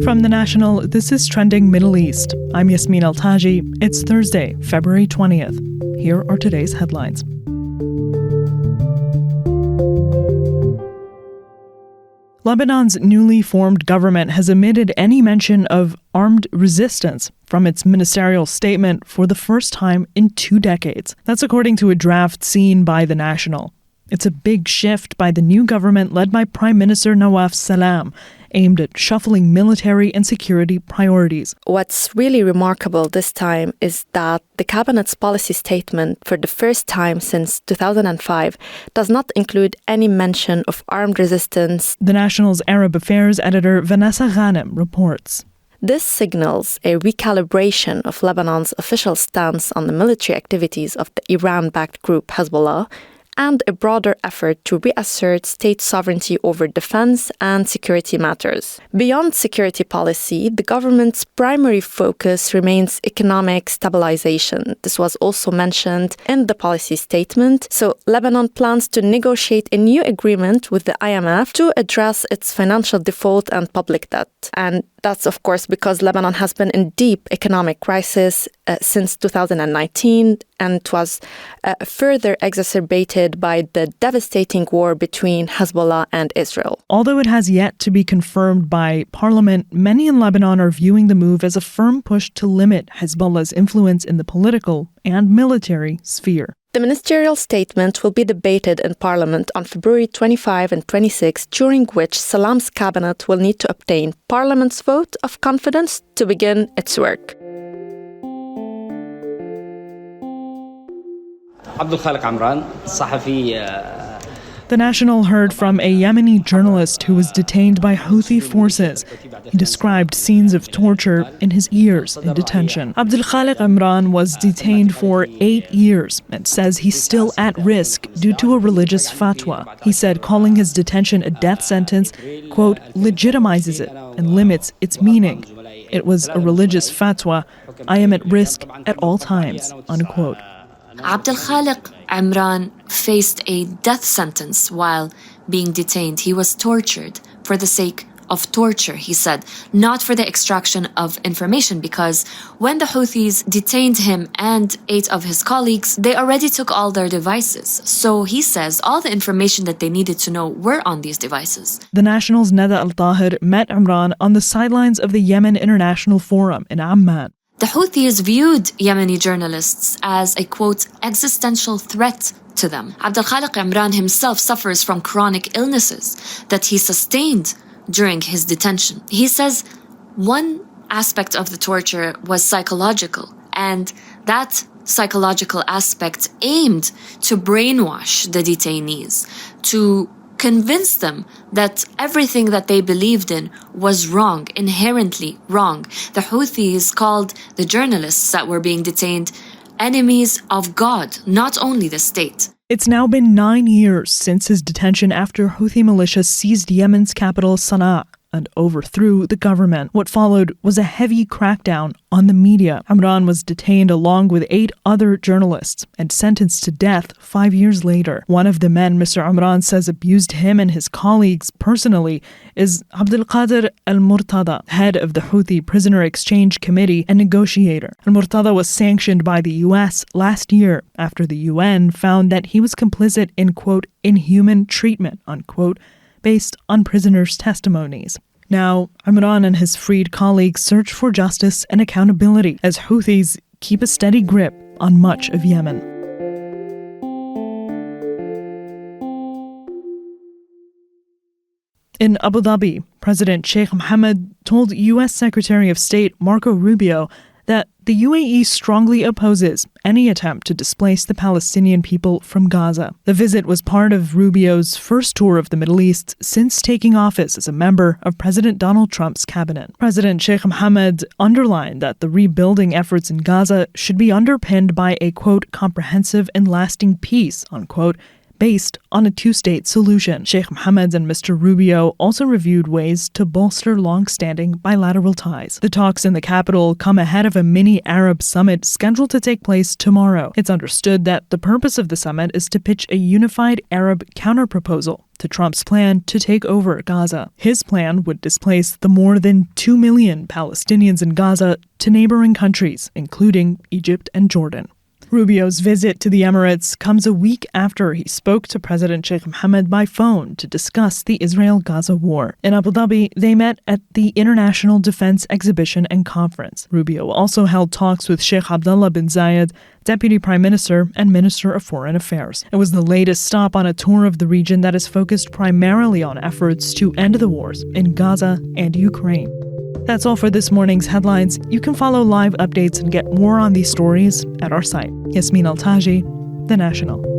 From The National, this is Trending Middle East. I'm Yasmin Al-Taji. It's Thursday, February 20th. Here are today's headlines. Lebanon's newly formed government has omitted any mention of armed resistance from its ministerial statement for the first time in 2 decades. That's according to a draft seen by The National. It's a big shift by the new government led by Prime Minister Nawaf Salam, aimed at shuffling military and security priorities. What's really remarkable this time is that the cabinet's policy statement, for the first time since 2005, does not include any mention of armed resistance. The National's Arab Affairs editor Vanessa Ghanem reports. This signals a recalibration of Lebanon's official stance on the military activities of the Iran-backed group Hezbollah, and a broader effort to reassert state sovereignty over defense and security matters. Beyond security policy, the government's primary focus remains economic stabilization. This was also mentioned in the policy statement. So Lebanon plans to negotiate a new agreement with the IMF to address its financial default and public debt. And that's, of course, because Lebanon has been in deep economic crisis since 2019, and it was further exacerbated by the devastating war between Hezbollah and Israel. Although it has yet to be confirmed by parliament, many in Lebanon are viewing the move as a firm push to limit Hezbollah's influence in the political and military sphere. The ministerial statement will be debated in Parliament on February 25 and 26, during which Salam's cabinet will need to obtain Parliament's vote of confidence to begin its work. The National heard from a Yemeni journalist who was detained by Houthi forces. He described scenes of torture in his years in detention. Abdul Khaliq Imran was detained for 8 years and says he's still at risk due to a religious fatwa. He said calling his detention a death sentence, quote, legitimizes it and limits its meaning. It was a religious fatwa. I am at risk at all times, unquote. Abdul Khaliq Imran faced a death sentence while being detained. He was tortured for the sake of torture, he said, not for the extraction of information, because when the Houthis detained him and 8 of his colleagues, they already took all their devices. So he says all the information that they needed to know were on these devices. The National's Nada Al-Tahir met Imran on the sidelines of the Yemen International Forum in Amman. The Houthis viewed Yemeni journalists as a, quote, existential threat to them. Abdul Khaliq Imran himself suffers from chronic illnesses that he sustained during his detention. He says one aspect of the torture was psychological, and that psychological aspect aimed to brainwash the detainees, to convince them that everything that they believed in was wrong, inherently wrong. The Houthis called the journalists that were being detained enemies of God, not only the state. It's now been 9 years since his detention after Houthi militias seized Yemen's capital Sana'a and overthrew the government. What followed was a heavy crackdown on the media. Imran was detained along with 8 other journalists and sentenced to death 5 years later. One of the men Mr. Imran says abused him and his colleagues personally is Abdul Qadir al-Murtada, head of the Houthi Prisoner Exchange Committee and negotiator. Al-Murtada was sanctioned by the U.S. last year after the UN found that he was complicit in, quote, inhuman treatment, unquote, based on prisoners' testimonies. Now, Imran and his freed colleagues search for justice and accountability as Houthis keep a steady grip on much of Yemen. In Abu Dhabi, President Sheikh Mohamed told U.S. Secretary of State Marco Rubio that the UAE strongly opposes any attempt to displace the Palestinian people from Gaza. The visit was part of Rubio's first tour of the Middle East since taking office as a member of President Donald Trump's cabinet. President Sheikh Mohamed underlined that the rebuilding efforts in Gaza should be underpinned by a, quote, comprehensive and lasting peace, unquote, based on a two-state solution. Sheikh Mohamed and Mr. Rubio also reviewed ways to bolster long-standing bilateral ties. The talks in the capital come ahead of a mini-Arab summit scheduled to take place tomorrow. It's understood that the purpose of the summit is to pitch a unified Arab counterproposal to Trump's plan to take over Gaza. His plan would displace the more than 2 million Palestinians in Gaza to neighboring countries, including Egypt and Jordan. Rubio's visit to the Emirates comes a week after he spoke to President Sheikh Mohammed by phone to discuss the Israel-Gaza war. In Abu Dhabi, they met at the International Defense Exhibition and Conference. Rubio also held talks with Sheikh Abdullah bin Zayed, Deputy Prime Minister and Minister of Foreign Affairs. It was the latest stop on a tour of the region that is focused primarily on efforts to end the wars in Gaza and Ukraine. That's all for this morning's headlines. You can follow live updates and get more on these stories at our site. Yasmin Al-Taji, The National.